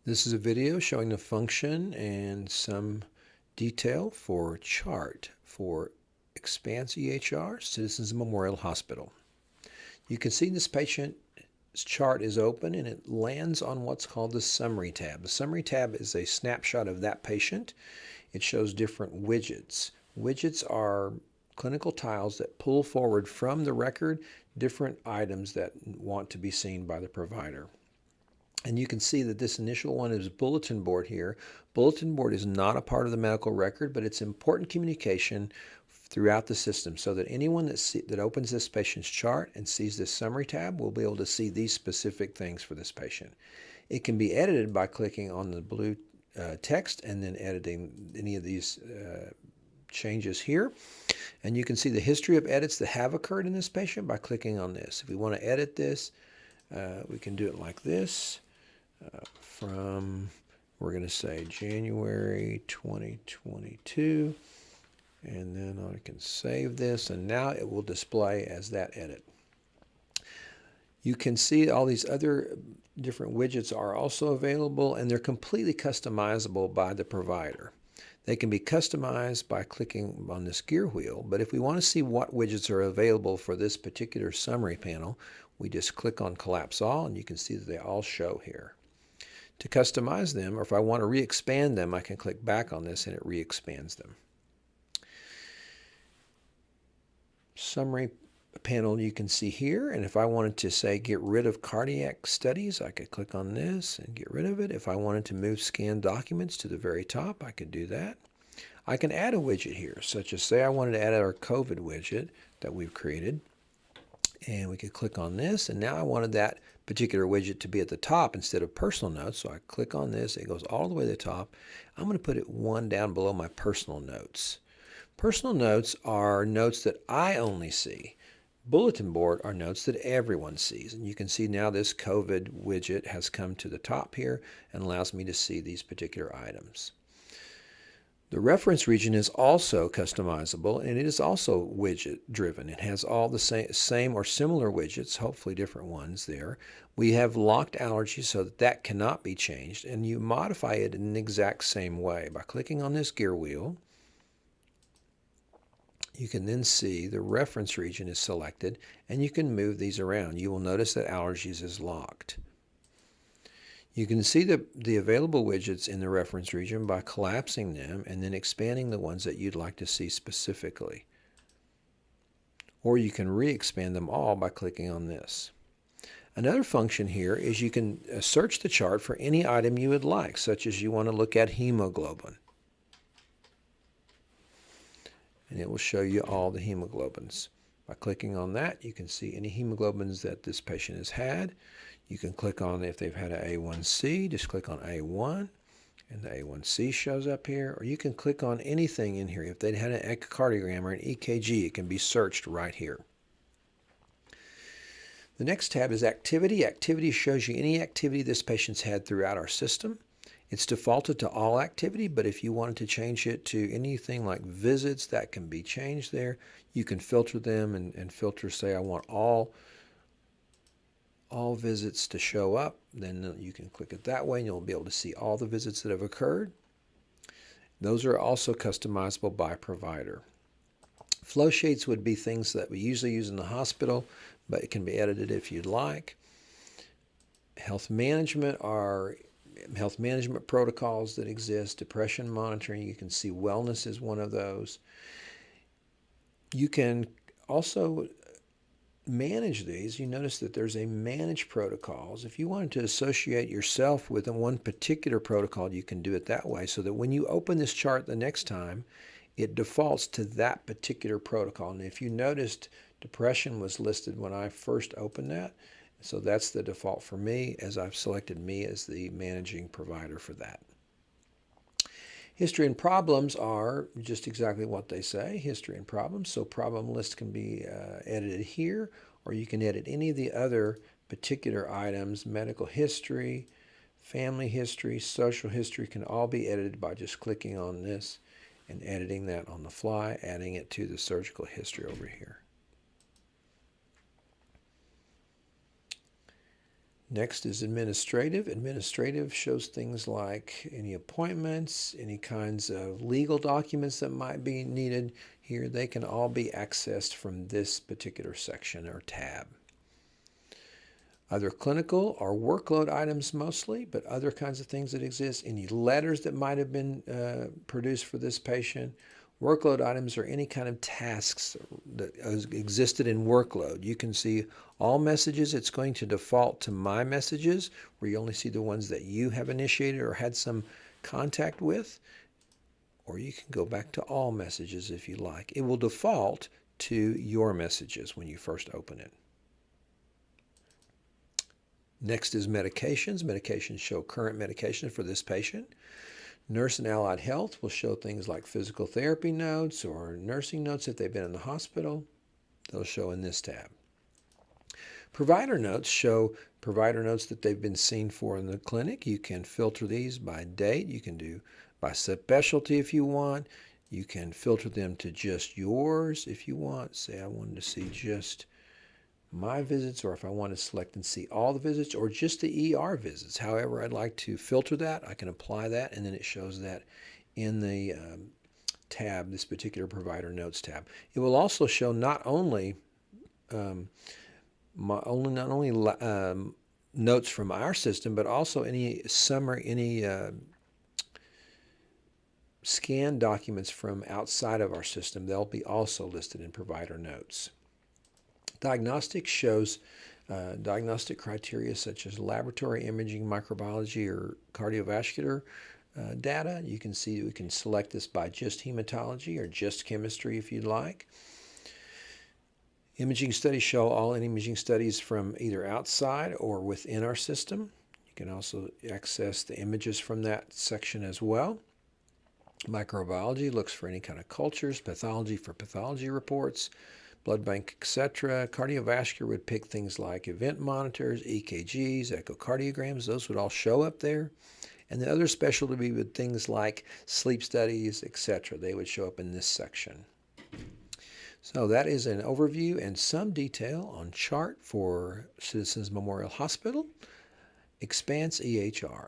This is a video showing the function and some detail for chart for Expanse EHR, Citizens Memorial Hospital. You can see this patient's chart is open and it lands on what's called the Summary tab. The Summary tab is a snapshot of that patient. It shows different widgets. Widgets are clinical tiles that pull forward from the record different items that want to be seen by the provider. And you can see that this initial one is bulletin board here. Bulletin board is not a part of the medical record, but it's important communication throughout the system so that anyone that opens this patient's chart and sees this summary tab will be able to see these specific things for this patient. It can be edited by clicking on the blue text and then editing any of these changes here. And you can see the history of edits that have occurred in this patient by clicking on this. If we want to edit this, we can do it like this. We're going to say January 2022, and then I can save this, and now it will display as that edit. You can see all these other different widgets are also available, and they're completely customizable by the provider. They can be customized by clicking on this gear wheel, but if we want to see what widgets are available for this particular summary panel, we just click on Collapse All, and you can see that they all show here. To customize them, or if I want to re-expand them, I can click back on this and it re-expands them. Summary panel you can see here, and if I wanted to say get rid of cardiac studies, I could click on this and get rid of it. If I wanted to move scanned documents to the very top, I could do that. I can add a widget here, such as say I wanted to add our COVID widget that we've created, and we could click on this, and now I wanted that particular widget to be at the top instead of personal notes, so I click on this, it goes all the way to the top. I'm going to put it one down below my personal notes. Personal notes are notes that I only see. Bulletin board are notes that everyone sees, and you can see now this COVID widget has come to the top here and allows me to see these particular items. The reference region is also customizable, and it is also widget driven. It has all the same or similar widgets, hopefully different ones there. We have locked allergies so that cannot be changed, and you modify it in the exact same way. By clicking on this gear wheel, you can then see the reference region is selected, and you can move these around. You will notice that allergies is locked. You can see the available widgets in the reference region by collapsing them and then expanding the ones that you'd like to see specifically. Or you can re-expand them all by clicking on this. Another function here is you can search the chart for any item you would like, such as you want to look at hemoglobin. And it will show you all the hemoglobins. By clicking on that, you can see any hemoglobins that this patient has had. You can click on if they've had an A1C, just click on A1, and the A1C shows up here. Or you can click on anything in here. If they'd had an echocardiogram or an EKG, it can be searched right here. The next tab is Activity. Activity shows you any activity this patient's had throughout our system. It's defaulted to all activity, but if you wanted to change it to anything like visits, that can be changed there. You can filter them and filter, say, I want all visits to show up. Then you can click it that way, and you'll be able to see all the visits that have occurred. Those are also customizable by provider. Flow sheets would be things that we usually use in the hospital, but it can be edited if you'd like. Health management are health management protocols that exist. Depression monitoring, you can see wellness is one of those. You can also manage these. You notice that there's a manage protocols. If you wanted to associate yourself with one particular protocol, you can do it that way, so that when you open this chart the next time, it defaults to that particular protocol. And if you noticed, depression was listed when I first opened that. So that's the default for me, as I've selected me as the managing provider for that. History and problems are just exactly what they say, history and problems. So problem list can be edited here, or you can edit any of the other particular items. Medical history, family history, social history can all be edited by just clicking on this and editing that on the fly, adding it to the surgical history over here. Next is administrative. Administrative shows things like any appointments, any kinds of legal documents that might be needed here. They can all be accessed from this particular section or tab. Other clinical or workload items mostly, but other kinds of things that exist. Any letters that might have been produced for this patient. Workload items are any kind of tasks that existed in workload. You can see all messages. It's going to default to My Messages, where you only see the ones that you have initiated or had some contact with. Or you can go back to All Messages if you like. It will default to Your Messages when you first open it. Next is medications. Medications show current medication for this patient. Nurse and Allied Health will show things like physical therapy notes or nursing notes if they've been in the hospital. They'll show in this tab. Provider notes show provider notes that they've been seen for in the clinic. You can filter these by date. You can do by specialty if you want. You can filter them to just yours if you want. Say I wanted to see just my visits, or if I want to select and see all the visits or just the ER visits. However I'd like to filter that, I can apply that, and then it shows that in the tab, this particular provider notes tab. It will also show not only notes from our system, but also any summary, any scanned documents from outside of our system. They'll be also listed in provider notes. Diagnostics shows diagnostic criteria such as laboratory imaging, microbiology, or cardiovascular data. You can see we can select this by just hematology or just chemistry if you'd like. Imaging studies show all imaging studies from either outside or within our system. You can also access the images from that section as well. Microbiology looks for any kind of cultures, pathology for pathology reports, blood bank, etc. Cardiovascular would pick things like event monitors, EKGs, echocardiograms. Those would all show up there. And the other specialty would be things like sleep studies, etc. They would show up in this section. So that is an overview and some detail on chart for Citizens Memorial Hospital, Expanse EHR.